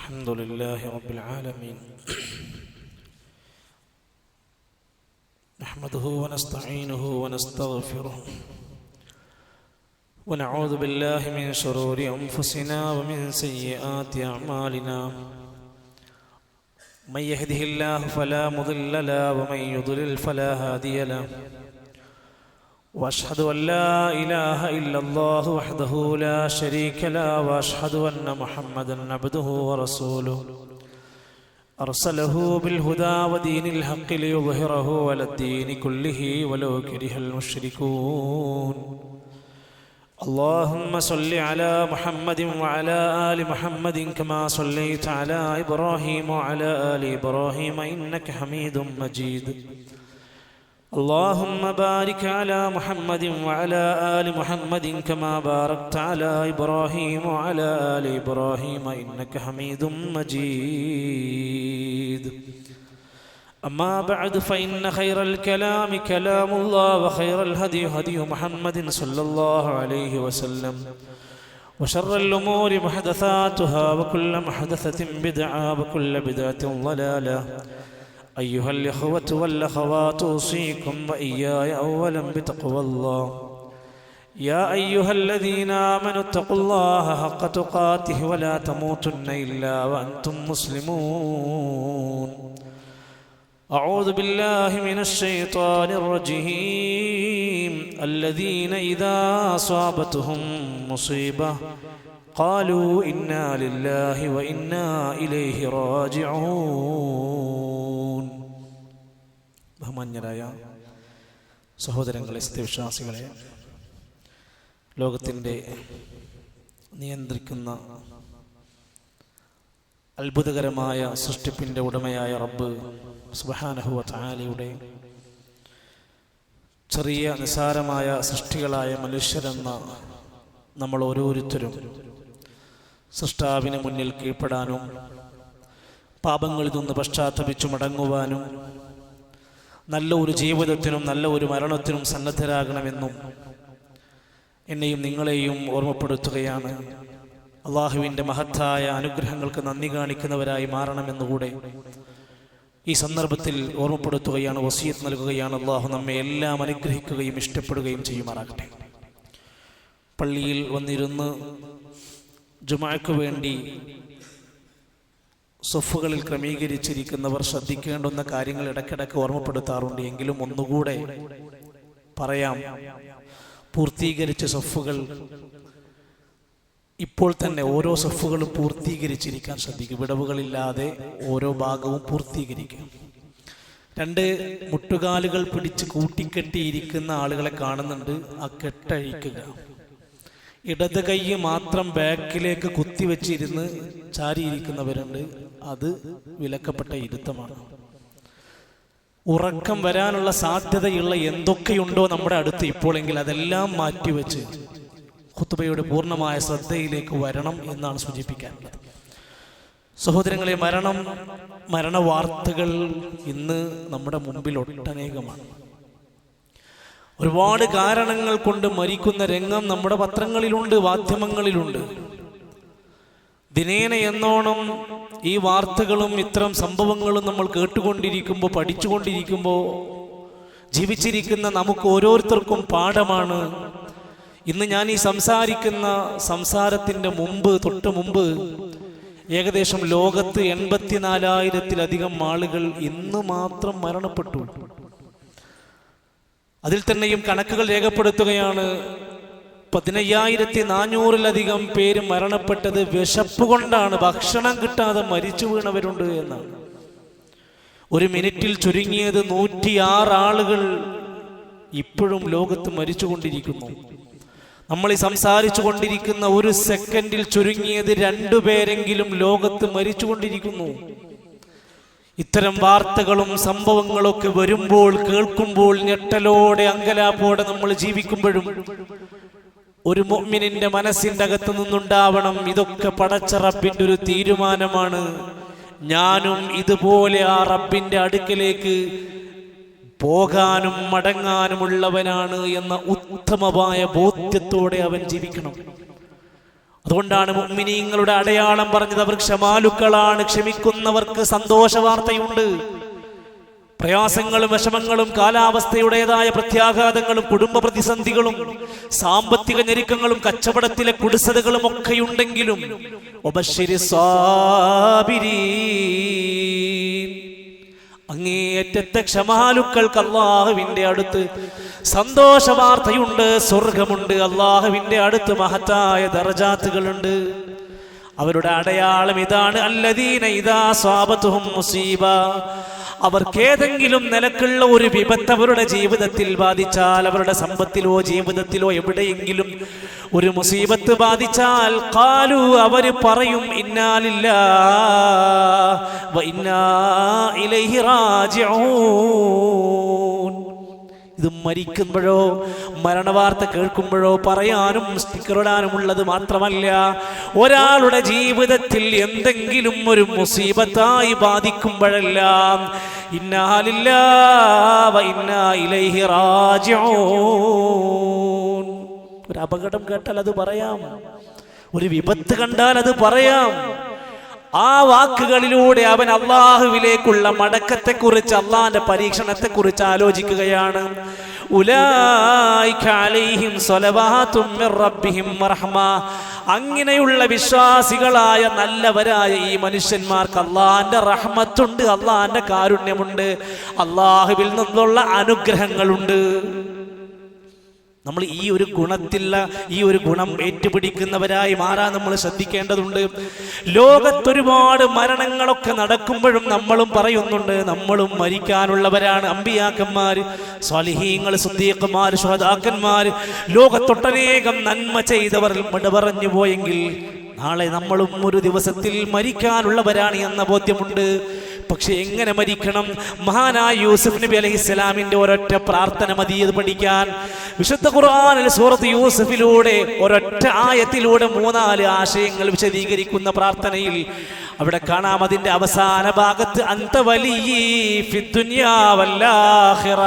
الحمد لله رب العالمين نحمده ونستعينه ونستغفره ونعوذ بالله من شرور أنفسنا ومن سيئات أعمالنا من يهده الله فلا مضل له ومن يضلل فلا هادي له وأشهد أن لا إله إلا الله وحده لا شريك له وأشهد أن محمدا عبده ورسوله أرسله بالهدى ودين الحق ليظهره على الدين كله ولو كره المشركون اللهم صل على محمد وعلى آل محمد كما صليت على إبراهيم وعلى آل إبراهيم إنك حميد مجيد اللهم بارك على محمد وعلى آل محمد كما باركت على إبراهيم وعلى آل إبراهيم إنك حميد مجيد أما بعد فإن خير الكلام كلام الله وخير الهدي هدي محمد صلى الله عليه وسلم وشر الأمور محدثاتها وكل محدثة بدعة وكل بدعة ضلالة أيها الإخوة والأخوات أوصيكم وإياي أولا بتقوى الله يا أيها الذين آمنوا اتقوا الله حق تقاته ولا تموتن إلا وأنتم مسلمون أعوذ بالله من الشيطان الرجيم الذين إذا أصابتهم مصيبة قالوا إنا لله وإنا إليه راجعون ബഹുമാന്യരായ സഹോദരങ്ങളെ, സത്യവിശ്വാസികളെ, ലോകത്തിൻ്റെ നിയന്ത്രിക്കുന്ന അത്ഭുതകരമായ സൃഷ്ടിപ്പിൻ്റെ ഉടമയായ റബ്ബ് സുബ്ഹാനഹു വ തആലയുടെ ചെറിയ നിസാരമായ സൃഷ്ടികളായ മനുഷ്യരെന്ന നമ്മൾ ഓരോരുത്തരും സൃഷ്ടാവിന് മുന്നിൽ കീഴ്പ്പെടാനും പാപങ്ങളിൽ നിന്ന് പശ്ചാത്തപിച്ചു മടങ്ങുവാനും നല്ല ഒരു ജീവിതത്തിനും നല്ല ഒരു മരണത്തിനും സന്നദ്ധരാകണമെന്നും എന്നെയും നിങ്ങളെയും ഓർമ്മപ്പെടുത്തുകയാണ്. അള്ളാഹുവിൻ്റെ മഹത്തായ അനുഗ്രഹങ്ങൾക്ക് നന്ദി കാണിക്കുന്നവരായി മാറണമെന്നുകൂടെ ഈ സന്ദർഭത്തിൽ ഓർമ്മപ്പെടുത്തുകയാണ്, വസിയത്ത് നൽകുകയാണ്. അള്ളാഹു നമ്മെ എല്ലാം അനുഗ്രഹിക്കുകയും ഇഷ്ടപ്പെടുകയും ചെയ്യുമാറാകട്ടെ. പള്ളിയിൽ വന്നിരുന്ന് ജുമുഅക്ക് വേണ്ടി സൊഫുകളിൽ ക്രമീകരിച്ചിരിക്കുന്നവർ ശ്രദ്ധിക്കേണ്ടുന്ന കാര്യങ്ങൾ ഇടയ്ക്കിടയ്ക്ക് ഓർമ്മപ്പെടുത്താറുണ്ട്. എങ്കിലും ഒന്നുകൂടെ പറയാം, പൂർത്തീകരിച്ച സൊഫുകൾ ഇപ്പോൾ തന്നെ ഓരോ സൊഫുകളും പൂർത്തീകരിച്ചിരിക്കാൻ ശ്രദ്ധിക്കും. വിടവുകളില്ലാതെ ഓരോ ഭാഗവും പൂർത്തീകരിക്കും. രണ്ട് മുട്ടുകാലുകൾ പിടിച്ച് കൂട്ടിക്കെട്ടിയിരിക്കുന്ന ആളുകളെ കാണുന്നുണ്ട്. ആ കെട്ടഴിക്കുക. ഇടത് കൈ മാത്രം ബാക്കിലേക്ക് കുത്തിവെച്ചിരുന്ന് ചാരിയിരിക്കുന്നവരുണ്ട്. അത് വിലക്കപ്പെട്ട ഇരുത്തമാണ്. ഉറക്കം വരാനുള്ള സാധ്യതയുള്ള എന്തൊക്കെയുണ്ടോ നമ്മുടെ അടുത്ത് ഇപ്പോഴെങ്കിൽ അതെല്ലാം മാറ്റിവെച്ച് ഖുത്ബയുടെ പൂർണ്ണമായ ശ്രദ്ധയിലേക്ക് വരണം എന്നാണ് സൂചിപ്പിക്കാറുള്ളത്. സഹോദരങ്ങളെ, മരണവാർത്തകൾ ഇന്ന് നമ്മുടെ മുമ്പിൽ ഒട്ടനേകമാണ്. ഒരുപാട് കാരണങ്ങൾ കൊണ്ട് മരിക്കുന്ന രംഗം നമ്മുടെ പത്രങ്ങളിലുണ്ട്, മാധ്യമങ്ങളിലുണ്ട്. ദിനേന എന്നോണം ഈ വാർത്തകളും ഇത്തരം സംഭവങ്ങളും നമ്മൾ കേട്ടുകൊണ്ടിരിക്കുമ്പോൾ, പഠിച്ചുകൊണ്ടിരിക്കുമ്പോൾ ജീവിച്ചിരിക്കുന്ന നമുക്ക് ഓരോരുത്തർക്കും പാഠമാണ്. ഇന്ന് ഞാൻ ഈ സംസാരിക്കുന്ന സംസാരത്തിൻ്റെ തൊട്ട് മുമ്പ് ഏകദേശം ലോകത്ത് 84,000-ലധികം ആളുകൾ ഇന്ന് മാത്രം മരണപ്പെട്ടു. അതിൽ തന്നെയും കണക്കുകൾ രേഖപ്പെടുത്തുകയാണ്, 15,400-ലധികം പേര് മരണപ്പെട്ടത് വിശപ്പ് കൊണ്ടാണ്. ഭക്ഷണം കിട്ടാതെ മരിച്ചു വീണവരുണ്ട് എന്നാണ്. ഒരു മിനിറ്റിൽ ചുരുങ്ങിയത് 106 ആളുകൾ ഇപ്പോഴും ലോകത്ത് മരിച്ചുകൊണ്ടിരിക്കുന്നു. നമ്മൾ ഈ സംസാരിച്ചു കൊണ്ടിരിക്കുന്ന ഒരു സെക്കൻഡിൽ ചുരുങ്ങിയത് 2 പേരെങ്കിലും ലോകത്ത് മരിച്ചുകൊണ്ടിരിക്കുന്നു. ഇത്തരം വാർത്തകളും സംഭവങ്ങളൊക്കെ വരുമ്പോൾ, കേൾക്കുമ്പോൾ ഞെട്ടലോടെ അങ്കലാപ്പോടെ നമ്മൾ ജീവിക്കുമ്പോഴും ഒരു മുഅ്മിനിന്റെ മനസ്സിന്റെ അകത്ത് നിന്നുണ്ടാവണം, ഇതൊക്കെ പടച്ച റബ്ബിന്റെ ഒരു തീരുമാനമാണ്. ഞാനും ഇതുപോലെ ആ റബ്ബിന്റെ അടുക്കലേക്ക് പോകാനും മടങ്ങാനുമുള്ളവനാണ് എന്ന ഉത്തമമായ ബോധ്യത്തോടെ അവൻ ജീവിക്കണം. അതുകൊണ്ടാണ് മുഅ്മിനീങ്ങളുടെ അടയാളം പറഞ്ഞത് അവർ ക്ഷമാലുക്കളാണ്. ക്ഷമിക്കുന്നവർക്ക് സന്തോഷ വാർത്തയുണ്ട്. പ്രയാസങ്ങളും വിഷമങ്ങളും കാലാവസ്ഥയുടേതായ പ്രത്യാഘാതങ്ങളും കുടുംബ പ്രതിസന്ധികളും സാമ്പത്തിക ഞെരുക്കങ്ങളും കച്ചവടത്തിലെ കുടിശ്ശികകളും ഒക്കെയുണ്ടെങ്കിലും അങ്ങേയറ്റത്തെ ക്ഷമാലുക്കൾക്ക് അല്ലാഹുവിന്റെ അടുത്ത് സന്തോഷ വാർത്തയുണ്ട്, സ്വർഗമുണ്ട്. അല്ലാഹുവിന്റെ അടുത്ത് മഹത്തായ ദറജാത്തുകളുണ്ട്. അവരുടെ അടയാളം ഇതാണ്: അല്ലദീന ഇദാ അസ്വാബതുഹും മുസീബ, അവർക്കേതെങ്കിലും നിലക്കുള്ള ഒരു വിപത്ത് അവരുടെ ജീവിതത്തിൽ ബാധിച്ചാൽ, അവരുടെ സമ്പത്തിലോ ജീവിതത്തിലോ എവിടെയെങ്കിലും ഒരു മുസീബത്ത് ബാധിച്ചാൽ, ഖാലു, അവര് പറയും, ഇന്നാ ലില്ലാഹി വ ഇന്നാ ഇലൈഹി റാജിഊൻ. ഇത് മരിക്കുമ്പോഴോ മരണവാർത്ത കേൾക്കുമ്പോഴോ പറയാനും സ്റ്റിക്കറിടാനുമുള്ളത് മാത്രമല്ല, ഒരാളുടെ ജീവിതത്തിൽ എന്തെങ്കിലും ഒരു മുസീബത്തായി ബാധിക്കുമ്പോഴെല്ലാം ഇന്നാ ലില്ലാഹി വ ഇന്നാ ഇലൈഹി റാജിഊൻ. ഒരു അപകടം കേട്ടാൽ അത് പറയാം, ഒരു വിപത്ത് കണ്ടാൽ അത് പറയാം. ആ വാക്കുകളിലൂടെ അവൻ അല്ലാഹുവിലേക്കുള്ള മടക്കത്തെക്കുറിച്ച്, അള്ളാന്റെ പരീക്ഷണത്തെക്കുറിച്ച് ആലോചിക്കുകയാണ്. ഉലൈക അലൈഹിം സ്വലവാതും മിർ റബ്ബിഹിം വറഹ്മ. അങ്ങനെയുള്ള വിശ്വാസികളായ നല്ലവരായ ഈ മനുഷ്യന്മാർക്ക് അള്ളാന്റെ റഹ്മത്തുണ്ട്, അള്ളാന്റെ കാരുണ്യമുണ്ട്, അള്ളാഹുവിൽ നിന്നുള്ള അനുഗ്രഹങ്ങളുണ്ട്. നമ്മൾ ഈ ഒരു ഗുണം ഏറ്റുപിടിക്കുന്നവരായി മാറാൻ നമ്മൾ ശ്രദ്ധിക്കേണ്ടതുണ്ട്. ലോകത്തൊരുപാട് മരണങ്ങളൊക്കെ നടക്കുമ്പോഴും നമ്മളും പറയുന്നുണ്ട്, നമ്മളും മരിക്കാനുള്ളവരാണ്. അമ്പിയാക്കന്മാര്, സ്വാലിഹീങ്ങൾ, സിദ്ദീഖ്മാര്, ശുഹദാക്കന്മാര്, ലോകത്തൊട്ടനേകം നന്മ ചെയ്തവർ പറഞ്ഞു പോയെങ്കിൽ നാളെ നമ്മളും ഒരു ദിവസത്തിൽ മരിക്കാനുള്ളവരാണ് എന്ന ബോധ്യമുണ്ട്. പക്ഷെ എങ്ങനെ മരിക്കണം? മഹാനായ യൂസുഫ് നബി അലൈഹിസ്സലാമിന്റെ ഒരൊറ്റ പ്രാർത്ഥന മതി ഇത് പഠിക്കാൻ. വിശുദ്ധ ഖുർആനിൽ സൂറത്ത് യൂസുഫിലൂടെ ഒരൊറ്റ ആയത്തിലൂടെ 3-4 ആശയങ്ങൾ വിശദീകരിക്കുന്ന പ്രാർത്ഥനയിൽ അവിടെ കാണാം. അതിന്റെ അവസാന ഭാഗത്ത് അന്ത വലിയ്യി ഫിദ്ദുനിയാ വല്ലാഖിറ,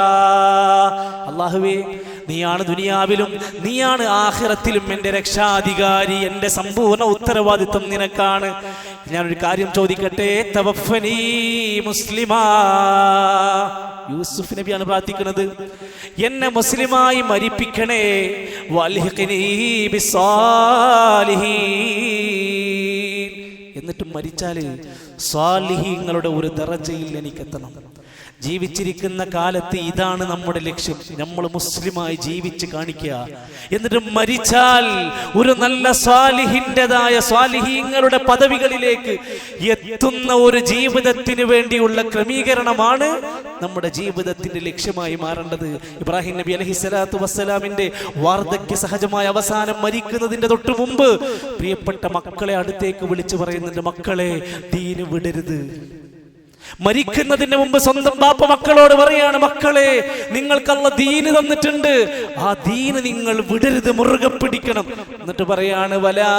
അല്ലാഹുവേ, നീയാണ് ദുനിയാവിലും നീയാണ് ആഖിറത്തിലും എൻ്റെ രക്ഷാധികാരി, എൻ്റെ സമ്പൂർണ്ണ ഉത്തരവാദിത്വം നിനക്കാണ്. ഞാനൊരു കാര്യം ചോദിക്കട്ടെ, തവഫനി മുസ്ലിമാ. യൂസുഫ് നബിയാണ് പ്രാർത്ഥിക്കുന്നത്, എന്നെ മുസ്ലിമായി മരിപ്പിക്കണേ. വൽഹിഖ്നി ബിസ്സാലിഹീൻ. എന്നിട്ടും മരിച്ചാൽ സ്വാലിഹീങ്ങളുടെ ഒരു ദറജയിൽ എനിക്കെത്തണം. ജീവിച്ചിരിക്കുന്ന കാലത്ത് ഇതാണ് നമ്മുടെ ലക്ഷ്യം, നമ്മൾ മുസ്ലിമായി ജീവിച്ച് കാണിക്കുക. എന്നിട്ട് മരിച്ചാൽ ഒരു നല്ല സ്വാലിഹിൻ്റെതായ സ്വാലിഹീങ്ങളുടെ പദവികളിലേക്ക് എത്തുന്ന ഒരു ജീവിതത്തിന് വേണ്ടിയുള്ള ക്രമീകരണമാണ് നമ്മുടെ ജീവിതത്തിന്റെ ലക്ഷ്യമായി മാറേണ്ടത്. ഇബ്രാഹിം നബി അലൈഹിസ്സലാത്തു വസ്സലാമിന്റെ വാർദ്ധക്യ സഹജമായ അവസാനം മരിക്കുന്നതിന്റെ തൊട്ടു മുമ്പ് പ്രിയപ്പെട്ട മക്കളെ അടുത്തേക്ക് വിളിച്ചു പറയുന്നുണ്ട്, മക്കളെ, ദീന് വിടരുത്. മരിക്കുന്നതിന് മുമ്പ് സ്വന്തം ബാപ്പ മക്കളോട് പറയാണ്, മക്കളെ, നിങ്ങൾക്ക് അല്ലാഹ് ദീന് തന്നിട്ടുണ്ട്, ആ ദീന് നിങ്ങൾ വിടരുത്, മുറുകെ പിടിക്കണം. എന്നിട്ട് പറയാണ്, വലാ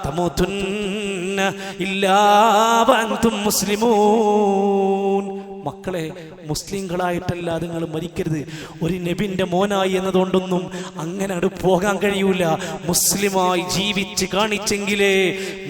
തമൂതുന്ന ഇല്ലാ വഅൻതും മുസ്ലിമൂൻ. മക്കളെ, മുസ്ലിങ്ങളായിട്ടല്ലാതെ നിങ്ങൾ മരിക്കരുത്. ഒരു നബിന്റെ മോനായി എന്നതുകൊണ്ടൊന്നും അങ്ങനെ അത് പോകാൻ കഴിയൂല. മുസ്ലിമായി ജീവിച്ച് കാണിച്ചെങ്കിലേ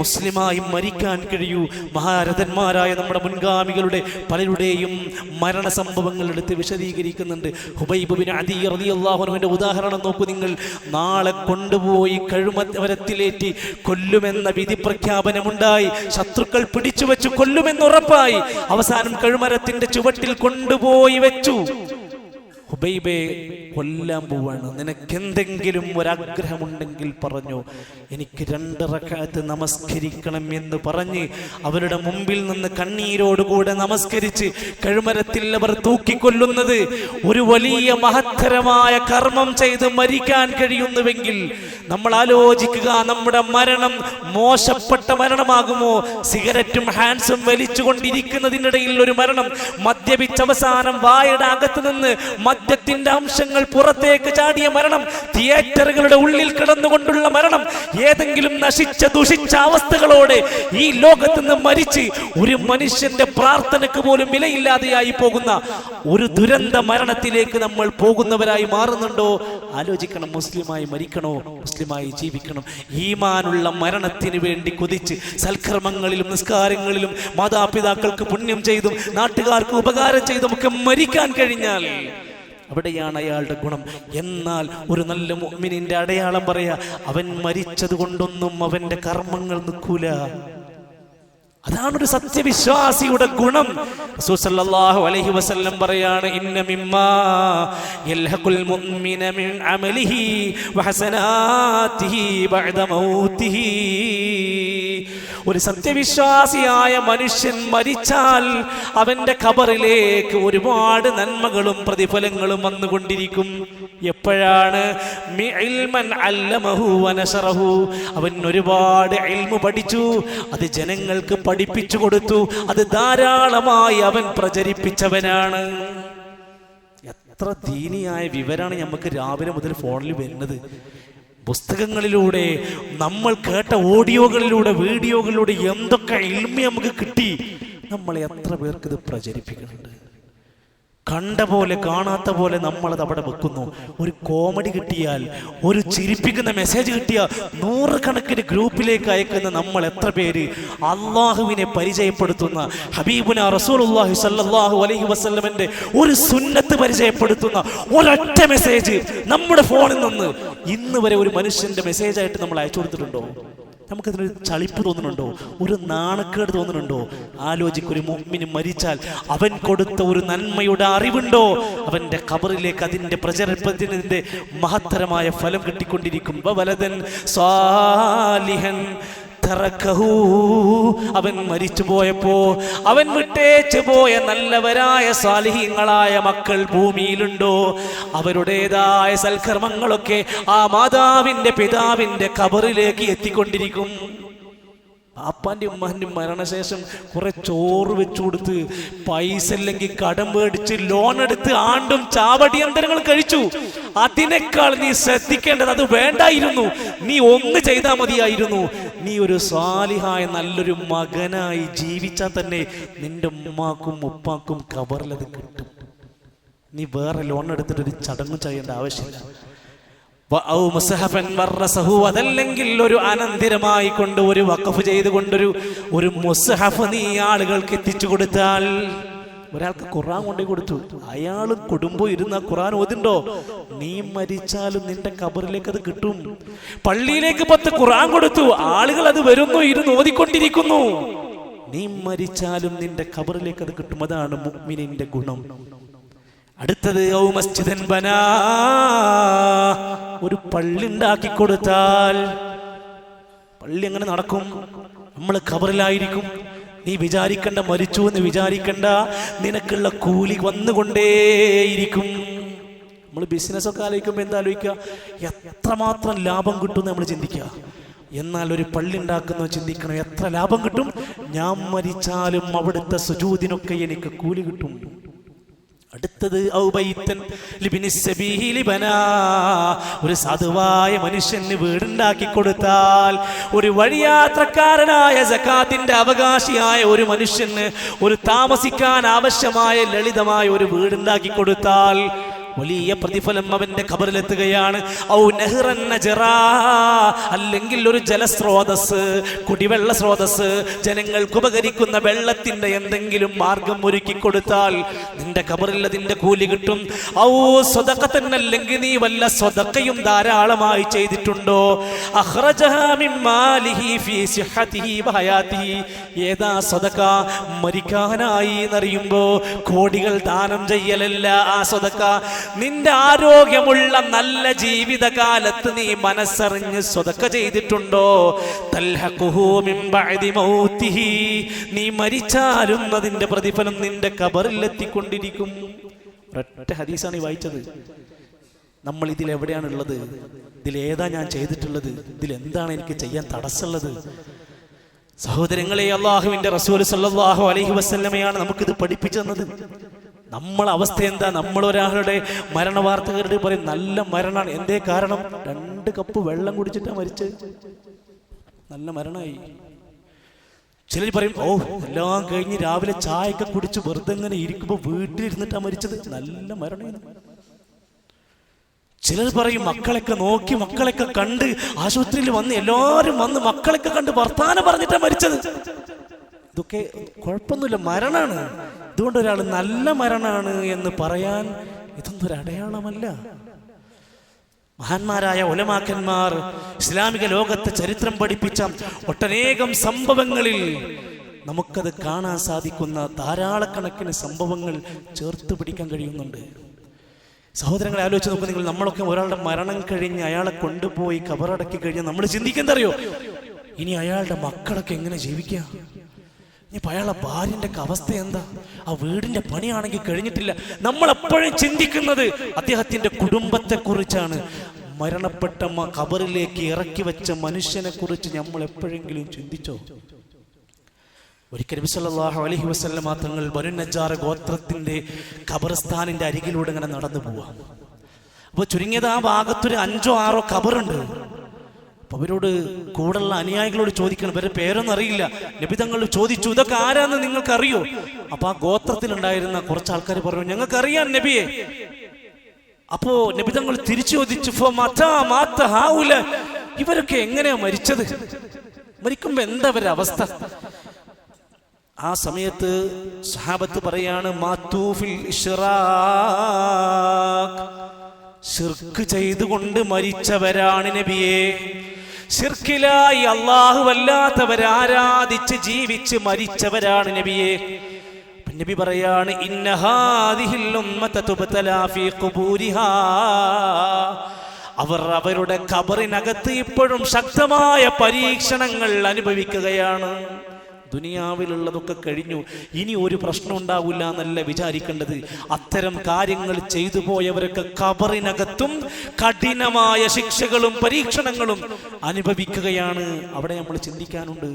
മുസ്ലിമായി മരിക്കാൻ കഴിയൂ. മഹാരഥന്മാരായ നമ്മുടെ മുൻഗാമികളുടെ പലരുടെയും മരണ സംഭവങ്ങൾ എടുത്ത് വിശദീകരിക്കുന്നുണ്ട്. ഹുബൈബ് ബിൻ അദി റളിയല്ലാഹു അൻഹുവിന്റെ ഉദാഹരണം നോക്കൂ നിങ്ങൾ. നാളെ കൊണ്ടുപോയി കഴുമരത്തിലേറ്റി കൊല്ലുമെന്ന വിധി പ്രഖ്യാപനമുണ്ടായി. ശത്രുക്കൾ പിടിച്ചു വെച്ചു കൊല്ലുമെന്ന് ഉറപ്പായി. അവസാനം കഴുമരത്തിന്റെ ചുവട്ടിൽ കൊണ്ടുപോയി വെച്ചു. ഹുബൈബെ, കൊല്ലാൻ പോവാണ്, നിനക്കെന്തെങ്കിലും ഒരാഗ്രഹമുണ്ടെങ്കിൽ പറഞ്ഞു, എനിക്ക് 2 റക്അത്ത് നമസ്കരിക്കണം എന്ന് പറഞ്ഞ് അവരുടെ മുമ്പിൽ നിന്ന് കണ്ണീരോടുകൂടെ നമസ്കരിച്ച് കഴുമരത്തിൽ അവർ തൂക്കിക്കൊല്ലുന്നത് ഒരു വലിയ മഹത്തരമായ കർമ്മം ചെയ്ത് മരിക്കാൻ കഴിയുന്നുവെങ്കിൽ നമ്മൾ ആലോചിക്കുക, നമ്മുടെ മരണം മോശപ്പെട്ട മരണമാകുമോ? സിഗരറ്റും ഹാൻസും വലിച്ചുകൊണ്ടിരിക്കുന്നതിനിടയിൽ ഒരു മരണം, മദ്യപിച്ച അവസാനം വായുടെ അകത്ത് നിന്ന് മദ്യത്തിന്റെ അംശങ്ങൾ ലക്ഷങ്ങൾ പുറത്തേക്ക് ചാടിയ മരണം, തിയേറ്ററുകളുടെ ഉള്ളിൽ കിടന്നുകൊണ്ടുള്ള മരണം, ഏതെങ്കിലും നശിച്ച ദുഷിച്ച അവസ്ഥകളോടെ ഈ ലോകത്ത് നിന്ന് മരിച്ച് ഒരു മനുഷ്യന്റെ പ്രാർത്ഥനയ്ക്ക് പോലും വിലയില്ലാതെയായി പോകുന്ന ഒരു ദുരന്ത മരണത്തിലേക്ക് നമ്മൾ പോകുന്നവരായി മാറുന്നുണ്ടോ? ആലോചിക്കണം. മുസ്ലിമായി മരിക്കണോ? മുസ്ലിമായി ജീവിക്കണം. ഈമാനുള്ള മരണത്തിന് വേണ്ടി കൊതിച്ച് സൽക്കർമ്മങ്ങളിലും നിസ്കാരങ്ങളിലും മാതാപിതാക്കൾക്ക് പുണ്യം ചെയ്തും നാട്ടുകാർക്ക് ഉപകാരം ചെയ്തും ഒക്കെ മരിക്കാൻ കഴിഞ്ഞാൽ അവിടെയാണ് അയാളുടെ ഗുണം. എന്നാൽ ഒരു നല്ല മുഅ്മിനിന്റെ അടയാളം പറയാ, അവൻ മരിച്ചത് കൊണ്ടൊന്നും അവന്റെ കർമ്മങ്ങൾ നിൽക്കൂല. അതാണൊരു സത്യവിശ്വാസിയുടെ ഗുണം. റസൂൽ സല്ലല്ലാഹു അലൈഹി വസല്ലം പറയാണ്, ഇന്ന മിമ്മാ യൽഹഖുൽ മുഅ്മിന മിൻ അമലിഹി വഹസനാതിഹി ബഅദ മൗതിഹി. ഒരു സത്യവിശ്വാസിയായ മനുഷ്യൻ മരിച്ചാൽ അവന്റെ ഖബറിലേക്ക് ഒരുപാട് നന്മകളും പ്രതിഫലങ്ങളും വന്നുകൊണ്ടിരിക്കും. എപ്പോഴാണ്? അവൻ ഒരുപാട് ഇൽമു പഠിച്ചു, അത് ജനങ്ങൾക്ക് പഠിപ്പിച്ചു കൊടുത്തു, അത് ധാരാളമായി അവൻ പ്രചരിപ്പിച്ചവനാണ്. എത്ര ദീനിയായ വിവരമാണ് നമുക്ക് രാവിലെ മുതൽ ഫോണിൽ വരുന്നത്. പുസ്തകങ്ങളിലൂടെ, നമ്മൾ കേട്ട ഓഡിയോകളിലൂടെ, വീഡിയോകളിലൂടെ എന്തൊക്കെ ഇൽമി നമുക്ക് കിട്ടി. നമ്മൾ എത്ര പേർക്ക് ഇത് പ്രചരിപ്പിക്കുന്നുണ്ട്? കണ്ട പോലെ കാണാത്ത പോലെ നമ്മളത് അവിടെ വെക്കുന്നു. ഒരു കോമഡി കിട്ടിയാൽ, ഒരു ചിരിപ്പിക്കുന്ന മെസ്സേജ് കിട്ടിയാൽ നൂറുകണക്കിന് ഗ്രൂപ്പിലേക്ക് അയക്കുന്ന നമ്മൾ എത്ര പേര് അള്ളാഹുവിനെ പരിചയപ്പെടുത്തുന്ന, ഹബീബുന റസൂലുള്ളാഹി സ്വല്ലല്ലാഹു അലൈഹി വസല്ലമന്റെ ഒരു സുന്നത്ത് പരിചയപ്പെടുത്തുന്ന ഒരൊറ്റ മെസ്സേജ് നമ്മുടെ ഫോണിൽ നിന്ന് ഇന്ന് വരെ ഒരു മനുഷ്യന്റെ മെസ്സേജായിട്ട് നമ്മൾ അയച്ചു കൊടുത്തിട്ടുണ്ടോ? നമുക്കതിനൊരു ചളിപ്പ് തോന്നുന്നുണ്ടോ? ഒരു നാണക്കേട് തോന്നുന്നുണ്ടോ? ആലോചിക്കൊരു മുഅ്മിൻ മരിച്ചാൽ അവൻ കൊടുത്ത ഒരു നന്മയുടെ അറിവുണ്ടോ? അവന്റെ ഖബറിലേക്ക് അതിന്റെ പ്രചരണത്തിന്റെ മഹത്തരമായ ഫലം കിട്ടിക്കൊണ്ടിരിക്കും. വലദൻ സാലിഹൻ തറക്കഹു. അവൻ മരിച്ചു പോയപ്പോ അവൻ വിട്ടേച്ചു പോയ നല്ലവരായ സാലിഹീങ്ങളായ മക്കൾ ഭൂമിയിലുണ്ടോ? അവരുടേതായ സൽക്കർമ്മങ്ങളൊക്കെ ആ മാതാവിന്റെ പിതാവിന്റെ ഖബറിലേക്ക് എത്തിക്കൊണ്ടിരിക്കും. അപ്പാൻ്റെ ഉമ്മാൻ്റെ മരണശേഷം കുറെ ചോറ് വെച്ചു കൊടുത്ത്, പൈസ അല്ലെങ്കിൽ കടം മേടിച്ച് ലോൺ എടുത്ത് ആണ്ടും ചാവടിയന്തരങ്ങൾ കഴിച്ചു. അതിനേക്കാൾ നീ ശ്രദ്ധിക്കേണ്ടത് അത് വേണ്ടായിരുന്നു. നീ ഒന്ന് ചെയ്താൽ മതിയായിരുന്നു. നീ ഒരു സാലിഹായ നല്ലൊരു മകനായി ജീവിച്ചാൽ തന്നെ നിന്റെ ഉമ്മാക്കും ഉപ്പാക്കും ഖബറിലത് കിട്ടും. നീ വേറെ ലോൺ എടുത്തിട്ടൊരു ചടങ്ങ് ചെയ്യേണ്ട ആവശ്യമില്ല. അതല്ലെങ്കിൽ ഒരു അനന്തരമായി കൊണ്ട്, ഒരു വഖഫ് ചെയ്തുകൊണ്ടൊരു ഒരു മുസ്ഹഫ് നീ ആളുകൾക്ക് എത്തിച്ചു കൊടുത്താൽ. ഒരാൾക്ക് ഖുർആൻ കൊണ്ടേ കൊടുത്തു, അയാൾ കുടുംബം ഇരുന്ന ഖുർആൻ ഓതുണ്ടോ? നീ മരിച്ചാലും നിന്റെ ഖബറിലേക്ക് അത് കിട്ടും. പള്ളിയിലേക്ക് 10 ഖുർആൻ കൊടുത്തു, ആളുകൾ അത് വരുന്നു, ഇരുന്ന് ഓതിക്കൊണ്ടിരിക്കുന്നു. നീ മരിച്ചാലും നിന്റെ ഖബറിലേക്ക് അത് കിട്ടും. അതാണ് മുഅ്മിനിന്റെ ഗുണം. അടുത്തത് മസ്ജിദൻ ബനാ, ഒരു പള്ളി ഉണ്ടാക്കി കൊടുത്താൽ. പള്ളി എങ്ങനെ നടക്കും? നമ്മൾ ഖബറിലായിരിക്കും. നീ വിചാരിക്കണ്ട മരിച്ചു എന്ന് വിചാരിക്കണ്ട, നിനക്കുള്ള കൂലി വന്നുകൊണ്ടേയിരിക്കും. നമ്മൾ ബിസിനസ്സൊക്കെ ആലോചിക്കുമ്പോൾ എന്താ ആലോചിക്കുക? എത്രമാത്രം ലാഭം കിട്ടും നമ്മൾ ചിന്തിക്കുക. എന്നാൽ ഒരു പള്ളി ഉണ്ടാക്കുന്ന ചിന്തിക്കണം, എത്ര ലാഭം കിട്ടും? ഞാൻ മരിച്ചാലും അവിടുത്തെ സുജൂദിനൊക്കെ എനിക്ക് കൂലി കിട്ടും. അടുത്തത് ഒരു സാധുവായ മനുഷ്യന് വീടുണ്ടാക്കി കൊടുത്താൽ, ഒരു വഴിയാത്രക്കാരനായ സകാത്തിന്റെ അവകാശിയായ ഒരു മനുഷ്യന് ഒരു താമസിക്കാൻ ആവശ്യമായ ലളിതമായ ഒരു വീടുണ്ടാക്കി കൊടുത്താൽ വലിയ പ്രതിഫലം അവന്റെ ഖബറിലെത്തുകയാണ്. അല്ലെങ്കിൽ ഒരു ജലസ്രോതസ്, കുടിവെള്ള സ്രോതസ്, ജനങ്ങൾക്ക് ഉപകരിക്കുന്ന വെള്ളത്തിന്റെ എന്തെങ്കിലും മാർഗം ഒരുക്കി കൊടുത്താൽ നിന്റെ ഖബറിൽ അതിന്റെ കൂലി കിട്ടും. അല്ലെങ്കിൽ നീ വല്ല സ്വതക്കയും ധാരാളമായി ചെയ്തിട്ടുണ്ടോ? ഏതാ സ്വതക്ക? മരിക്കാനായി എന്നറിയുമ്പോ കോടികൾ ദാനം ചെയ്യലല്ല ആ സ്വതക്ക. നിന്റെ ആരോഗ്യമുള്ള നല്ല ജീവിതകാലത്ത് നീ മനസ്സറിഞ്ഞ് സ്വതക്ക ചെയ്തിട്ടുണ്ടോ? നീ മരിച്ചാലും അതിന്റെ പ്രതിഫലം നിന്റെ ഖബറിൽ എത്തിക്കൊണ്ടിരിക്കും. ഒരൊറ്റ ഹദീസാണ് ഈ വായിച്ചത്. നമ്മൾ ഇതിൽ എവിടെയാണുള്ളത്? ഇതിലേതാ ഞാൻ ചെയ്തിട്ടുള്ളത്? ഇതിലെന്താണ് എനിക്ക് ചെയ്യാൻ തടസ്സമുള്ളത്? സഹോദരങ്ങളെ, അല്ലാഹുവിന്റെ റസൂൽ സല്ലല്ലാഹു അലൈഹി വസല്ലമയാണ് നമുക്കിത് പഠിപ്പിച്ചു തന്നത്. നമ്മളെ അവസ്ഥ എന്താ? നമ്മൾ ഒരാളുടെ മരണ വാർത്ത കേട്ടിട്ട് പറയും നല്ല മരണമാണ്. എന്തേ കാരണം? 2 കപ്പ് വെള്ളം കുടിച്ചിട്ടാ മരിച്ചത്, നല്ല മരണമായി. ചിലർ പറയും ഓ എല്ലാം കഴിഞ്ഞ് രാവിലെ ചായയൊക്കെ കുടിച്ച് വെറുതെ ഇങ്ങനെ ഇരിക്കുമ്പോൾ വീട്ടിലിരുന്നിട്ടാ മരിച്ചത്, നല്ല മരണമാണ്. ചിലർ പറയും മക്കളൊക്കെ നോക്കി മക്കളൊക്കെ കണ്ട് ആശുപത്രിയിൽ വന്ന് എല്ലാവരും വന്ന് മക്കളൊക്കെ കണ്ട് വർത്താനം പറഞ്ഞിട്ടാ മരിച്ചത്. ഇതൊക്കെ കുഴപ്പമൊന്നുമില്ല, മരണമാണ്. ഇതുകൊണ്ട് ഒരാൾ നല്ല മരണമാണ് എന്ന് പറയാൻ ഇതൊന്നും ഒരു അടയാളമല്ല. മഹാന്മാരായ ഉലമാക്കന്മാർ ഇസ്ലാമിക ലോകത്തെ ചരിത്രം പഠിപ്പിച്ച ഒട്ടനേകം സംഭവങ്ങളിൽ നമുക്കത് കാണാൻ സാധിക്കുന്ന ധാരാളക്കണക്കിന് സംഭവങ്ങൾ ചേർത്ത് പിടിക്കാൻ കഴിയുന്നുണ്ട്. സഹോദരങ്ങളെ ആലോചിച്ച് നോക്കുക നിങ്ങൾ. നമ്മളൊക്കെ ഒരാളുടെ മരണം കഴിഞ്ഞ് അയാളെ കൊണ്ടുപോയി കബറടക്കി കഴിഞ്ഞാൽ നമ്മൾ ചിന്തിക്കുന്നറിയോ, ഇനി അയാളുടെ മക്കളൊക്കെ എങ്ങനെ ജീവിക്കുക? ഇനിയിപ്പോൾ അയാളെ ഭാര്യൻ്റെ അവസ്ഥ എന്താ? ആ വീടിന്റെ പണിയാണെങ്കിൽ കഴിഞ്ഞിട്ടില്ല. നമ്മൾ എപ്പോഴും ചിന്തിക്കുന്നത് അദ്ദേഹത്തിന്റെ കുടുംബത്തെ കുറിച്ചാണ്. മരണപ്പെട്ട ഖബറിലേക്ക് ഇറക്കി വെച്ച മനുഷ്യനെ കുറിച്ച് നമ്മൾ എപ്പോഴെങ്കിലും ചിന്തിച്ചോ? ഒരിക്കൽ നബി സല്ലല്ലാഹു അലൈഹി വസല്ലം തങ്ങൾ ബനു നജ്ജാർ ഗോത്രത്തിന്റെ ഖബർസ്ഥാനിന്റെ അരികിലൂടെ ഇങ്ങനെ നടന്നു പോവാം. അപ്പോൾ ചുരുങ്ങിയത് ആ ഭാഗത്തൊരു 5 or 6 ഖബറുണ്ട്. അപ്പൊ അവരോട് കൂടെയുള്ള അനുയായികളോട് ചോദിക്കണം, ഇവരുടെ പേരൊന്നും അറിയില്ല. നബി തങ്ങൾ ചോദിച്ചു, ഇതൊക്കെ ആരാന്ന് നിങ്ങൾക്ക് അറിയോ? അപ്പൊ ആ ഗോത്രത്തിലുണ്ടായിരുന്ന കുറച്ച് ആൾക്കാർ പറഞ്ഞു, ഞങ്ങൾക്കറിയാം നബിയെ. അപ്പോ നബി തങ്ങൾ തിരിച്ചു ചോദിച്ചു, ഇവരൊക്കെ എങ്ങനെയാ മരിച്ചത്? മരിക്കുമ്പോ എന്താ അവരുടെ അവസ്ഥ? ആ സമയത്ത് സഹാബത്ത് പറയാണ്, മാത്തൂഫിൽ ഇശ്റാഖ്, ശിർക്ക് ചെയ്തുകൊണ്ട് മരിച്ചവരാണ് നബിയെ. ശിർക്കിലായി അല്ലാഹുവല്ലാത്തവരെ ആരാധിച്ച് ജീവിച്ച് മരിച്ചവരാണ് നബിയെ. നബി പറയാണ്, ഇന്ന ഹാദിഹിൽ ഉമ്മത തുബ്തലാ ഫീ ഖുബൂരിഹാ, അവർ അവരുടെ ഖബറിനകത്ത് ഇപ്പോഴും ശക്തമായ പരീക്ഷണങ്ങൾ അനുഭവിക്കുകയാണ്. ദുനിയാവിലുള്ളതൊക്കെ കഴിഞ്ഞു, ഇനി ഒരു പ്രശ്നം ഉണ്ടാവില്ല എന്നല്ല വിചാരിക്കേണ്ടത്. അത്തരം കാര്യങ്ങൾ ചെയ്തു പോയവരൊക്കെ ഖബറിനകത്തും കഠിനമായ ശിക്ഷകളും പരീക്ഷണങ്ങളും അനുഭവിക്കുകയാണ്. അവിടെ നമ്മൾ ചിന്തിക്കാനുണ്ട്.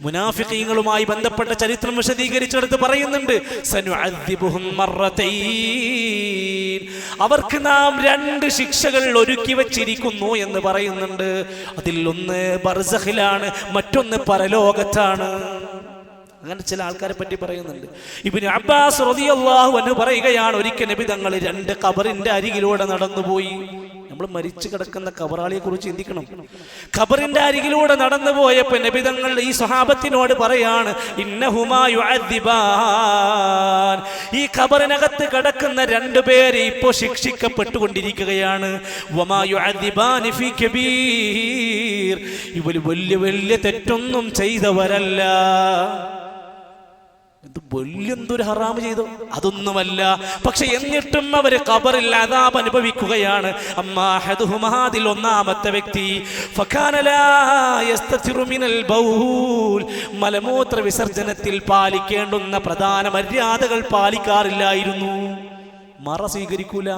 മുനാഫിഖീങ്ങളുമായി ബന്ധപ്പെട്ട ചരിത്രം വിശദീകരിച്ചെടുത്ത് പറയുന്നുണ്ട്, സനുഅദ്ദിബുഹും മർറതൈൻ, അവർക്ക് നാം 2 ശിക്ഷകൾ ഒരുക്കി വച്ചിരിക്കുന്നു എന്ന് പറയുന്നുണ്ട്. അതിൽ ഒന്ന് ബർസഖിലാണ്, മറ്റൊന്ന് പരലോകത്താണ്. അങ്ങനെ ചില ആൾക്കാരെ പറ്റി പറയുന്നുണ്ട്. ഇബ്നു അബ്ബാസ് റളിയല്ലാഹു അൻഹു പറയുകയാണ്, ഒരിക്കൽ നബി തങ്ങൾ 2 ഖബറിന്റെ അരികിലൂടെ നടന്നുപോയി. നമ്മൾ മരിച്ചു കിടക്കുന്ന ഖബറാളിയെ കുറിച്ച് ചിന്തിക്കണം. ഖബറിന്റെ അരികിലൂടെ നടന്നുപോയപ്പോൾ നബി തങ്ങൾ ഈ സ്വഹാബത്തിനോട് പറയാണ്, ഇന്നഹുമാ യുഅദ്ദിബാൻ, ഈ ഖബറിനകത്ത് കിടക്കുന്ന 2 പേര് ഇപ്പോൾ ശിക്ഷിക്കപ്പെട്ടുകൊണ്ടിരിക്കുകയാണ്. വമാ യുഅദ്ദിബാനി ഫീ കബീർ, ഇവർ വലിയ വലിയ തെറ്റൊന്നും ചെയ്തവരല്ല. വലിയൊരു ഹറാമ് ചെയ്തു അതൊന്നുമല്ല, പക്ഷെ എന്നിട്ടും അവര് ഖബറിൽ അദാബ് അനുഭവിക്കുകയാണ്. അതിൽ ഒന്നാമത്തെ വ്യക്തി മലമൂത്ര വിസർജനത്തിൽ പാലിക്കേണ്ടുന്ന പ്രധാന മര്യാദകൾ പാലിക്കാറില്ലായിരുന്നു. മറ സ്വീകരിക്കൂല,